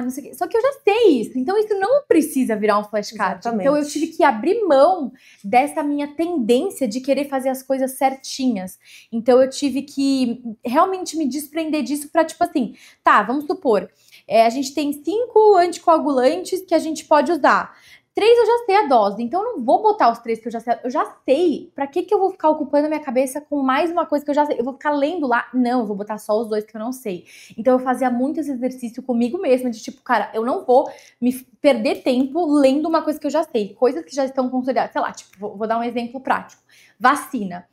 não sei o quê. Só que eu já sei isso, então isso não precisa virar um flashcard. Exatamente. Então eu tive que abrir mão dessa minha tendência de querer fazer as coisas certinhas. Então eu tive que realmente me desprender disso pra, tipo assim, tá, vamos supor, a gente tem 5 anticoagulantes que a gente pode usar. 3 eu já sei a dose, então eu não vou botar os 3 que eu já sei. Eu já sei. Pra que eu vou ficar ocupando a minha cabeça com mais uma coisa que eu já sei? Eu vou ficar lendo lá? Não, eu vou botar só os 2 que eu não sei. Então eu fazia muito esse exercício comigo mesma, de tipo, cara, eu não vou me perder tempo lendo uma coisa que eu já sei. Coisas que já estão consolidadas. Sei lá, tipo, vou dar um exemplo prático. Vacina.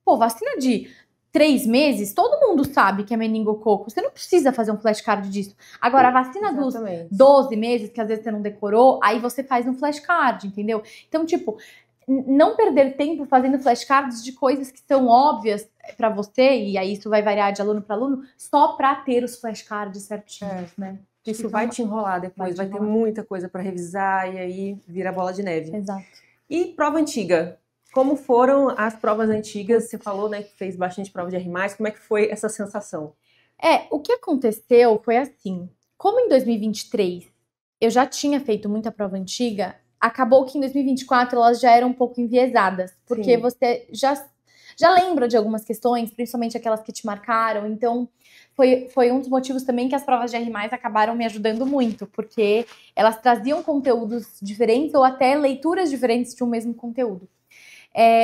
Pô, vacina de 3 meses, todo mundo sabe que é meningococo. Você não precisa fazer um flashcard disso. Agora, a vacina dos 12 meses, que às vezes você não decorou, aí você faz um flashcard, entendeu? Então, tipo, não perder tempo fazendo flashcards de coisas que são óbvias pra você, e aí isso vai variar de aluno para aluno, só pra ter os flashcards certinhos, né? Isso vai te enrolar depois, vai ter muita coisa pra revisar, e aí vira bola de neve. Exato. E prova antiga? Como foram as provas antigas? Você falou, né, que fez bastante prova de R+, como é que foi essa sensação? O que aconteceu foi assim, como em 2023 eu já tinha feito muita prova antiga, acabou que em 2024 elas já eram um pouco enviesadas, porque você já lembra de algumas questões, principalmente aquelas que te marcaram, então foi um dos motivos também que as provas de R+, acabaram me ajudando muito, porque elas traziam conteúdos diferentes ou até leituras diferentes de um mesmo conteúdo.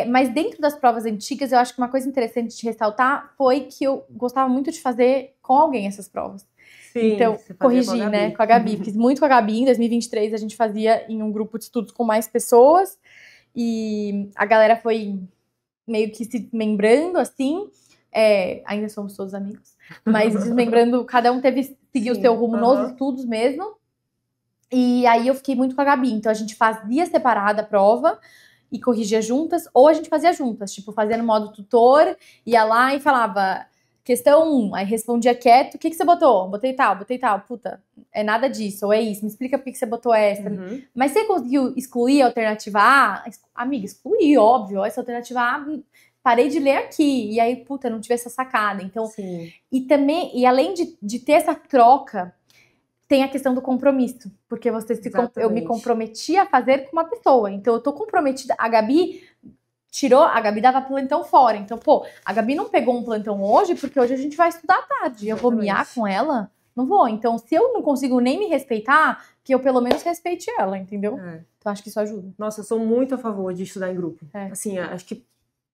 Mas dentro das provas antigas, eu acho que uma coisa interessante de ressaltar foi que eu gostava muito de fazer com alguém essas provas. Sim, então, corrigi, né, com a Gabi. Fiz muito com a Gabi. Em 2023, a gente fazia em um grupo de estudos com mais pessoas. E a galera foi meio que se desmembrando, assim. Ainda somos todos amigos. Mas desmembrando, cada um seguiu o seu rumo nos estudos mesmo. E aí eu fiquei muito com a Gabi. Então, a gente fazia separada a prova e corrigia juntas, ou a gente fazia juntas, tipo, fazia no modo tutor, ia lá e falava, questão 1, aí respondia quieto, o que você botou? Botei tal, puta, é nada disso, ou é isso, me explica por que você botou essa. Mas você conseguiu excluir a alternativa A? Amiga, excluí, óbvio, essa alternativa A, parei de ler aqui, e aí, puta, não tive essa sacada. Então, e além de ter essa troca, tem a questão do compromisso, porque eu me comprometi a fazer com uma pessoa, então eu tô comprometida. A Gabi tirou, a Gabi dava plantão fora. Então, pô, a Gabi não pegou um plantão hoje, porque hoje a gente vai estudar à tarde. Eu vou miar com ela? Não vou. Então, se eu não consigo nem me respeitar, que eu pelo menos respeite ela, entendeu? Então, acho que isso ajuda. Nossa, eu sou muito a favor de estudar em grupo. Assim, acho que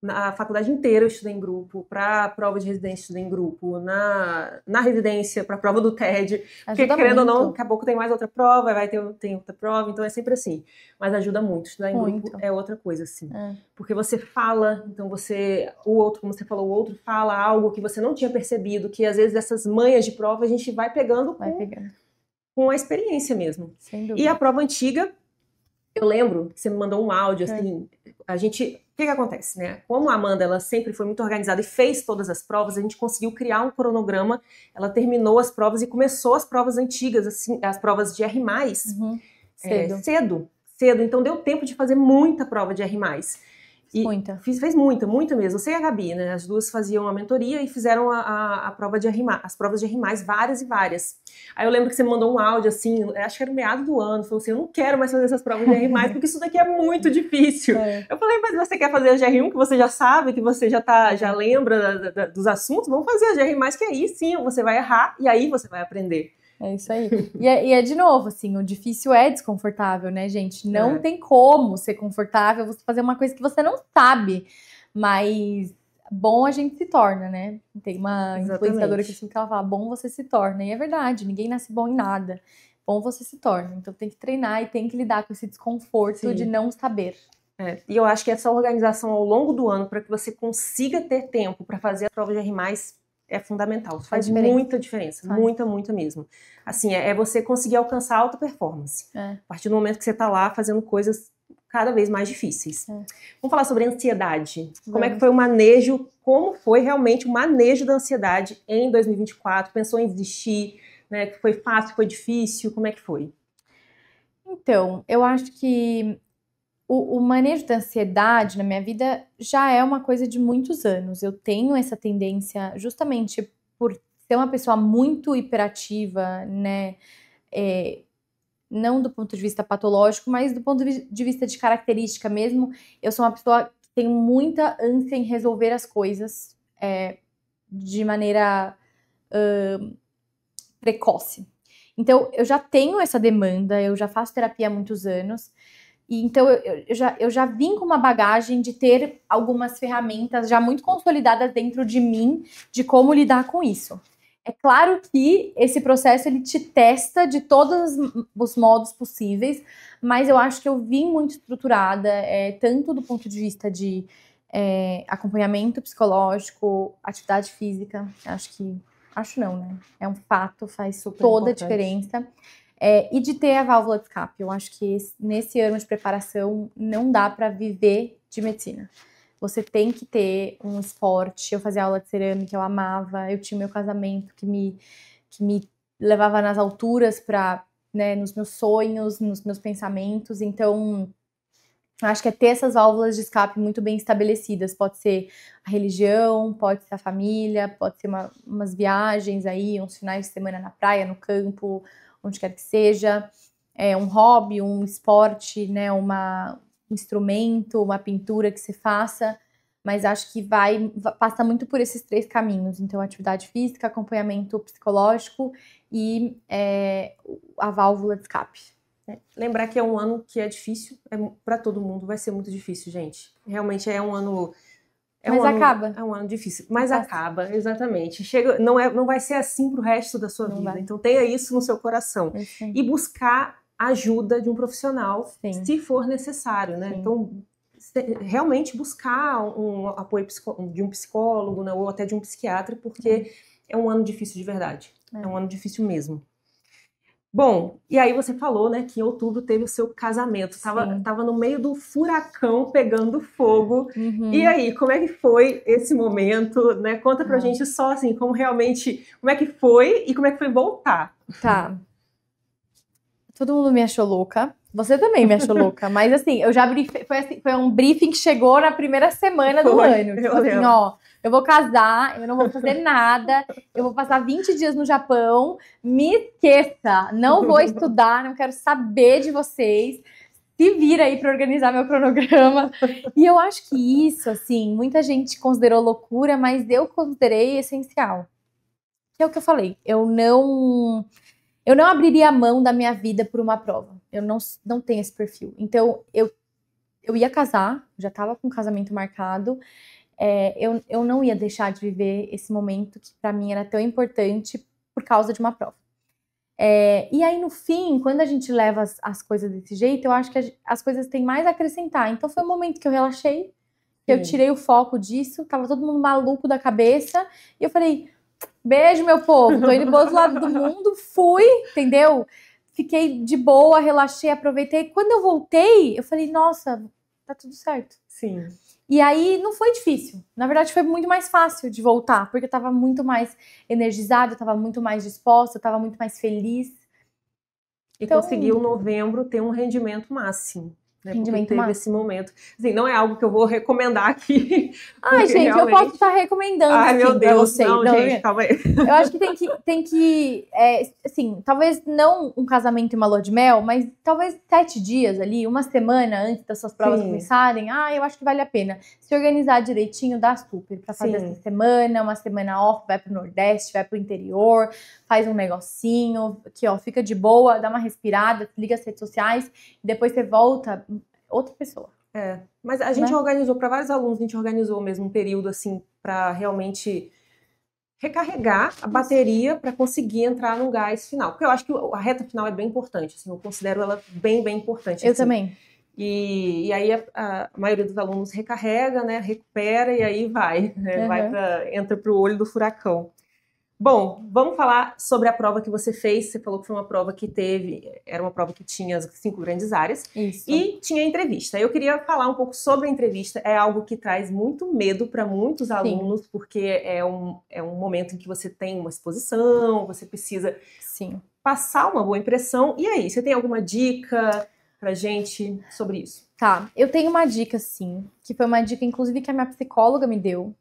na faculdade inteira eu estudei em grupo, para prova de residência eu estudei em grupo, na residência, para prova do TED, porque querendo ou não, daqui a pouco tem mais outra prova, tem outra prova, então é sempre assim. Mas ajuda muito, estudar em grupo é outra coisa, assim. Porque você fala, então o outro, como você falou, o outro fala algo que você não tinha percebido, que às vezes essas manhas de prova a gente vai pegando com a experiência mesmo. Sem dúvida. E a prova antiga, eu lembro que você me mandou um áudio, assim, o que acontece, né? Como a Amanda, ela sempre foi muito organizada e fez todas as provas, a gente conseguiu criar um cronograma, ela terminou as provas e começou as provas antigas, assim, as provas de R+, cedo. Então deu tempo de fazer muita prova de R+. Fez muita mesmo. Você e a Gabi, né? As duas faziam a mentoria e fizeram a prova de R+, as provas de R+, várias e várias. Aí eu lembro que você me mandou um áudio, assim, acho que era no meado do ano, falou assim, eu não quero mais fazer essas provas de R+, porque isso daqui é muito difícil. Eu falei, mas você quer fazer a de R1, que você já sabe, que você já lembra dos assuntos? Vamos fazer a de R+, que aí sim você vai errar e aí você vai aprender. É isso aí. E é de novo, assim, o difícil é desconfortável, né, gente? Não tem como ser confortável você fazer uma coisa que você não sabe, mas bom a gente se torna, né? Tem uma influenciadora que ela fala, bom você se torna. E é verdade, ninguém nasce bom em nada. Bom você se torna. Então tem que treinar e tem que lidar com esse desconforto de não saber. E eu acho que essa organização ao longo do ano, para que você consiga ter tempo para fazer a prova de R+, é fundamental, faz muita diferença, muita mesmo. Assim, é você conseguir alcançar alta performance. A partir do momento que você tá lá fazendo coisas cada vez mais difíceis. Vamos falar sobre ansiedade. Como é que foi o manejo, como foi realmente o manejo da ansiedade em 2024? Pensou em desistir, né? Foi fácil, foi difícil, como é que foi? Então, eu acho que o manejo da ansiedade na minha vida já é uma coisa de muitos anos. Eu tenho essa tendência, justamente por ser uma pessoa muito hiperativa, né? Não do ponto de vista patológico, mas do ponto de vista de característica mesmo. Eu sou uma pessoa que tem muita ânsia em resolver as coisas de maneira precoce. Então, eu já tenho essa demanda, eu já faço terapia há muitos anos. E então, eu já vim com uma bagagem de ter algumas ferramentas já muito consolidadas dentro de mim, de como lidar com isso. É claro que esse processo, ele te testa de todos os modos possíveis, mas eu acho que eu vim muito estruturada, tanto do ponto de vista de acompanhamento psicológico, atividade física, acho não, né? É um fato, faz toda a diferença. E de ter a válvula de escape. Eu acho que nesse ano de preparação não dá para viver de medicina. Você tem que ter um esporte. Eu fazia aula de cerâmica, eu amava. Eu tinha meu casamento que me levava nas alturas para, né, nos meus sonhos, nos meus pensamentos. Então, acho que é ter essas válvulas de escape muito bem estabelecidas. Pode ser a religião, pode ser a família, pode ser umas viagens aí, uns finais de semana na praia, no campo, onde quer que seja, um hobby, um esporte, né, um instrumento, uma pintura que se faça, mas acho que passa muito por esses 3 caminhos. Então, atividade física, acompanhamento psicológico e a válvula de escape. Lembrar que é um ano que é difícil, para todo mundo vai ser muito difícil, gente. Realmente é um ano... acaba. É um ano difícil, mas acaba, exatamente. Não vai ser assim pro resto da sua vida. Então tenha isso no seu coração. E buscar ajuda de um profissional, se for necessário, né? Sim. Então, realmente buscar um apoio de um psicólogo, né? Ou até de um psiquiatra, porque é um ano difícil de verdade. É um ano difícil mesmo. Bom, e aí você falou, né, que em outubro teve o seu casamento. Tava no meio do furacão pegando fogo. E aí, como é que foi esse momento, né? Conta pra gente só, assim, como é que foi e como é que foi voltar. Tá. Todo mundo me achou louca. Você também me achou louca. Mas, assim, eu já foi um briefing que chegou na primeira semana do ano. Tipo assim, ó, eu vou casar, eu não vou fazer nada, eu vou passar 20 dias no Japão, me esqueça, não vou estudar, não quero saber de vocês. se vira aí para organizar meu cronograma. E eu acho que isso, assim, muita gente considerou loucura, mas eu considerei essencial. Que é o que eu falei. Eu não abriria a mão da minha vida por uma prova. Eu não tenho esse perfil. Então, eu ia casar, já estava com o casamento marcado. Eu não ia deixar de viver esse momento que para mim era tão importante por causa de uma prova. E aí, no fim, quando a gente leva as coisas desse jeito, eu acho que as coisas têm mais a acrescentar. Então, foi um momento que eu relaxei, que eu tirei o foco disso, tava todo mundo maluco da cabeça, e eu falei, beijo, meu povo, tô indo pro outro lado do mundo, fui, entendeu? Fiquei de boa, relaxei, aproveitei. Quando eu voltei, eu falei, nossa, tá tudo certo. Sim. E aí não foi difícil. Na verdade, foi muito mais fácil de voltar, porque eu tava muito mais energizada, eu tava muito mais disposta, eu tava muito mais feliz. E conseguiu, em novembro, ter um rendimento máximo. Né, rendimento teve máximo. Esse momento. Assim, não é algo que eu vou recomendar aqui. Ai, gente, realmente... eu posso estar recomendando. Ai, meu Deus, vocês. não, gente, calma aí. Eu acho que tem que assim, talvez não um casamento e uma lua de mel, mas talvez 7 dias ali, uma semana antes das suas provas começarem. Eu acho que vale a pena. Se organizar direitinho, dá super pra fazer essa semana, uma semana off, vai pro Nordeste, vai pro interior, faz um negocinho, que ó, fica de boa, dá uma respirada, liga as redes sociais, e depois você volta outra pessoa. Mas a gente organizou, para vários alunos, a gente organizou mesmo um período assim, para realmente recarregar a bateria para conseguir entrar no gás final. Porque eu acho que a reta final é bem importante, assim, eu considero ela bem, bem importante. Eu também. E aí a maioria dos alunos recarrega, né, recupera e aí vai, né, entra para o olho do furacão. Bom, vamos falar sobre a prova que você fez. Você falou que foi uma prova era uma prova que tinha as 5 grandes áreas. Isso. E tinha entrevista. Eu queria falar um pouco sobre a entrevista. É algo que traz muito medo para muitos alunos, porque é um momento em que você tem uma exposição, você precisa passar uma boa impressão. E aí, você tem alguma dica pra gente sobre isso? Tá, eu tenho uma dica, sim, que foi uma dica, inclusive, que a minha psicóloga me deu.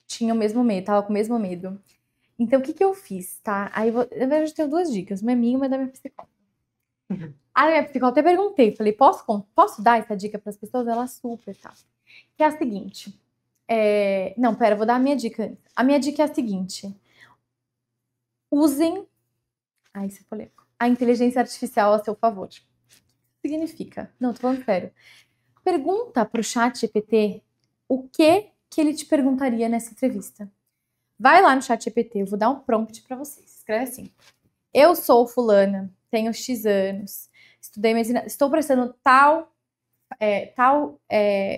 Tinha o mesmo medo, tava com o mesmo medo. Então, o que eu fiz, tá? Aí, na verdade, eu tenho 2 dicas, uma é minha e uma é da minha psicóloga. Aí, a minha psicóloga até perguntei, falei, posso dar essa dica pras pessoas? Ela super, tá? Que é a seguinte, não, pera, vou dar a minha dica antes. A minha dica é a seguinte, usem, isso é polêmico, a inteligência artificial a seu favor. O que significa? Não, tô falando sério. Pergunta pro ChatGPT o que ele te perguntaria nessa entrevista. Vai lá no ChatGPT, eu vou dar um prompt para vocês. Escreve assim: eu sou fulana, tenho X anos, estudei medicina, estou prestando tal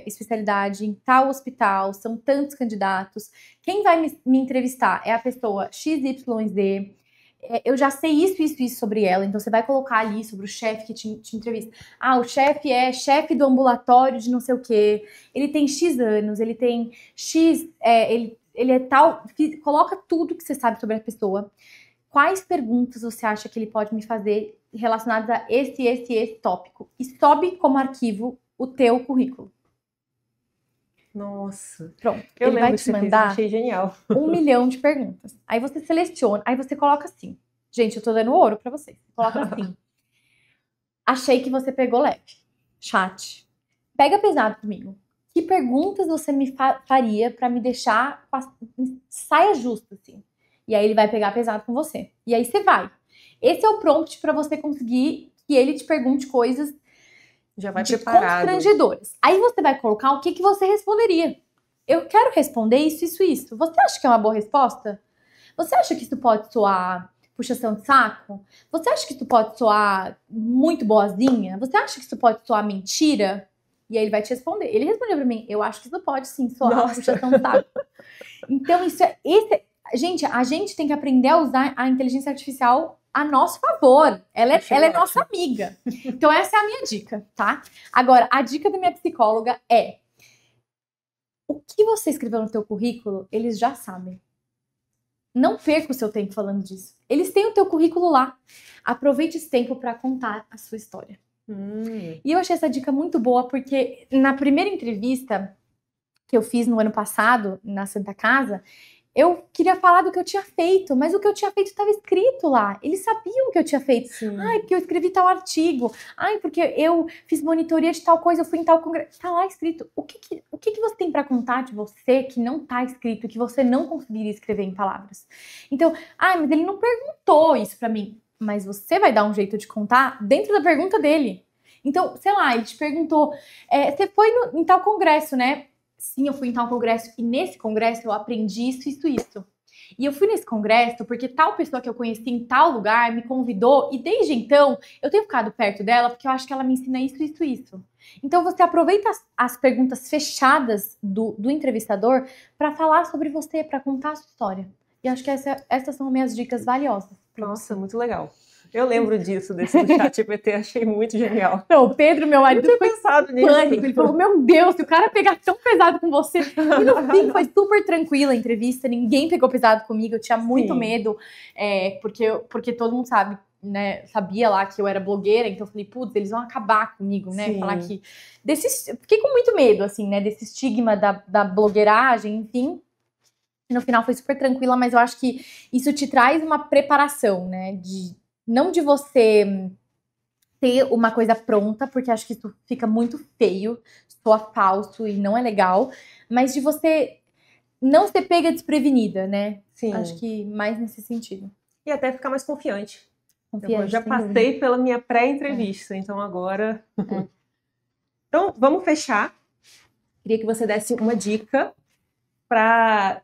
especialidade em tal hospital, são tantos candidatos. Quem vai me entrevistar é a pessoa XYZ. Eu já sei isso sobre ela, então você vai colocar ali sobre o chefe que te entrevista. O chefe é chefe do ambulatório de não sei o quê, ele tem X anos, ele tem X, ele é tal, coloca tudo que você sabe sobre a pessoa. Quais perguntas você acha que ele pode me fazer relacionadas a esse tópico? E sobe como arquivo o teu currículo. Nossa. Pronto. Ele vai te mandar achei genial. 1 milhão de perguntas. Aí você seleciona, aí você coloca assim. Gente, eu tô dando ouro pra vocês. Coloca assim. Achei que você pegou leve. Chat. Pega pesado comigo. Que perguntas você me faria pra me deixar saia justa, assim? E aí ele vai pegar pesado com você. E aí você vai. Esse é o prompt pra você conseguir que ele te pergunte coisas já vai preparado. Constrangedoras. Aí você vai colocar o que você responderia. Eu quero responder isso. Você acha que é uma boa resposta? Você acha que isso pode soar puxação de saco? Você acha que isso pode soar muito boazinha? Você acha que isso pode soar mentira? E aí ele vai te responder. Ele respondeu pra mim, eu acho que isso pode sim soar puxação de saco. Então gente, a gente tem que aprender a usar a inteligência artificial a nosso favor. Ela é nossa amiga. Então essa é a minha dica, tá? Agora, a dica da minha psicóloga é: o que você escreveu no teu currículo, eles já sabem. Não perca o seu tempo falando disso. Eles têm o teu currículo lá. Aproveite esse tempo para contar a sua história. E eu achei essa dica muito boa, porque na primeira entrevista que eu fiz no ano passado, na Santa Casa, eu queria falar do que eu tinha feito, mas o que eu tinha feito estava escrito lá. Eles sabiam o que eu tinha feito. Sim. Ai, porque eu escrevi tal artigo. Ai, porque eu fiz monitoria de tal coisa, eu fui em tal congresso. Tá lá escrito. O que você tem para contar de você que não tá escrito, que você não conseguiria escrever em palavras? Então, mas ele não perguntou isso para mim. Mas você vai dar um jeito de contar dentro da pergunta dele. Então, sei lá, ele te perguntou, você foi em tal congresso, né? Sim, eu fui em tal congresso e nesse congresso eu aprendi isso, isso, isso. E eu fui nesse congresso porque tal pessoa que eu conheci em tal lugar me convidou e desde então eu tenho ficado perto dela porque eu acho que ela me ensina isso, isso, isso. Então você aproveita as perguntas fechadas do entrevistador para falar sobre você, para contar a sua história. E acho que essas são minhas dicas valiosas. Nossa, muito legal. Eu lembro disso, desse do ChatGPT, achei muito genial. Não, o Pedro, meu marido, Eu tinha pensado nisso. Pânico. Ele falou, meu Deus, se o cara pegar tão pesado com você. E no fim foi super tranquila a entrevista, ninguém pegou pesado comigo, eu tinha muito medo, porque todo mundo sabe, né, sabia lá que eu era blogueira, então eu falei, putz, eles vão acabar comigo, né, Sim. falar que... Fiquei com muito medo, assim, né, desse estigma da blogueiragem, enfim. E no final foi super tranquila, mas eu acho que isso te traz uma preparação, né, não de você ter uma coisa pronta, porque acho que isso fica muito feio, soa falso e não é legal, mas de você não ser pega desprevenida, né? Sim. Acho que mais nesse sentido. E até ficar mais confiante. Confiante, Eu já passei pela minha pré-entrevista, então agora... Então, vamos fechar. Queria que você desse uma dica para...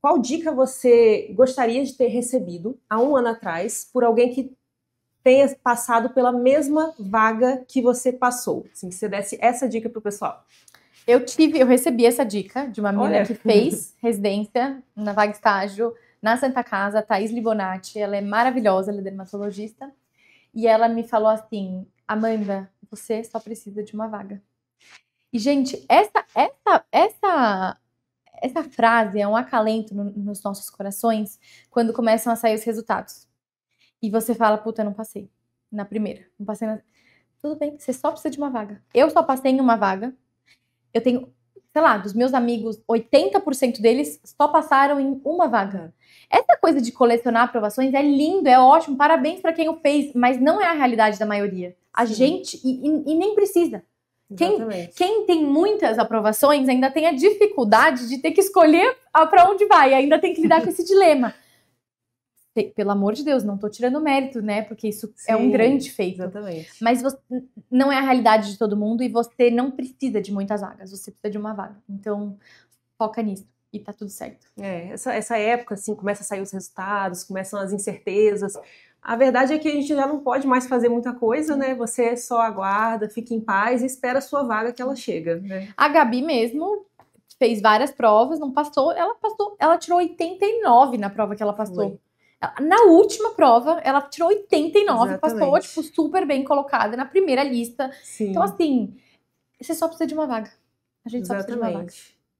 Qual dica você gostaria de ter recebido há um ano atrás por alguém que tenha passado pela mesma vaga que você passou? Assim, que você desse essa dica pro pessoal. Eu recebi essa dica de uma menina que fez residência na vaga estágio na Santa Casa, Thaís Libonati. Ela é maravilhosa, ela é dermatologista. E ela me falou assim, Amanda, você só precisa de uma vaga. E, gente, essa frase é um acalento nos nossos corações quando começam a sair os resultados. E você fala, puta, eu não passei na primeira. Não passei na... Tudo bem, você só precisa de uma vaga. Eu só passei em uma vaga. Eu tenho, sei lá, dos meus amigos, 80% deles só passaram em uma vaga. Essa coisa de colecionar aprovações é lindo, é ótimo, parabéns para quem o fez, mas não é a realidade da maioria. A gente, e nem precisa. Quem tem muitas aprovações ainda tem a dificuldade de ter que escolher para onde vai, ainda tem que lidar com esse dilema. Pelo amor de Deus, não tô tirando mérito, né? Porque isso é um grande feito. Exatamente. Mas não é a realidade de todo mundo e você não precisa de muitas vagas, você precisa de uma vaga. Então, foca nisso e tá tudo certo. Essa época, assim, começa a sair os resultados, começam as incertezas. A verdade é que a gente já não pode mais fazer muita coisa, né? Você só aguarda, fica em paz e espera a sua vaga que ela chega, né? A Gabi mesmo fez várias provas, não passou. Ela tirou 89 na prova que ela passou. Foi. Na última prova, ela tirou 89, Exatamente. passou, tipo, super bem colocada na primeira lista. Sim. Então, assim, você só precisa de uma vaga. A gente só precisa de uma vaga.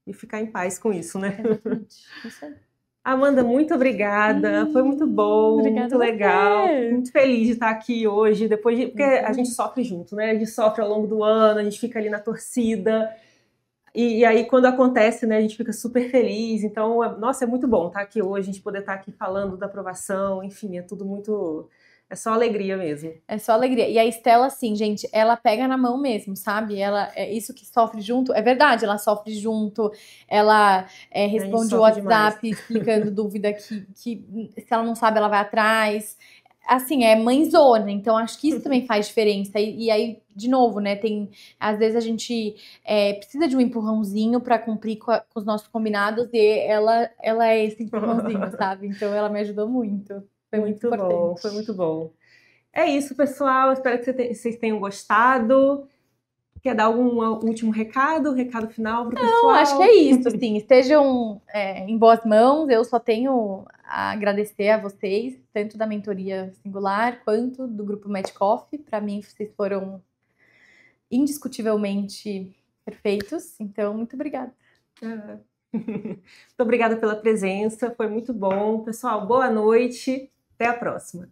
E ficar em paz com isso, né? Exatamente. Isso aí. Amanda, muito obrigada. Foi muito bom, muito legal. Muito feliz de estar aqui hoje, porque a gente sofre junto, né? A gente sofre ao longo do ano, a gente fica ali na torcida. E aí, quando acontece, né, a gente fica super feliz. Então, nossa, é muito bom estar aqui hoje, a gente poder estar aqui falando da aprovação. Enfim, é tudo muito... É só alegria mesmo. É só alegria. E a Estela, assim, gente, ela pega na mão mesmo, sabe? Ela, isso que sofre junto, é verdade, ela sofre junto, ela responde o WhatsApp explicando dúvida que se ela não sabe, ela vai atrás. Assim, é mãezona, então acho que isso também faz diferença. E aí, de novo, né, às vezes a gente precisa de um empurrãozinho para cumprir com os nossos combinados e ela é esse empurrãozinho, sabe? Então ela me ajudou muito. Foi muito importante. Bom, foi muito bom. É isso, pessoal. Espero que vocês tenham gostado. Quer dar algum último recado final para o pessoal? Não, acho que é isso, assim. Estejam em boas mãos. Eu só tenho a agradecer a vocês, tanto da mentoria singular quanto do grupo Medcoff. Para mim, vocês foram indiscutivelmente perfeitos. Então, muito obrigada. Muito obrigada pela presença. Foi muito bom. Pessoal, boa noite. Até a próxima.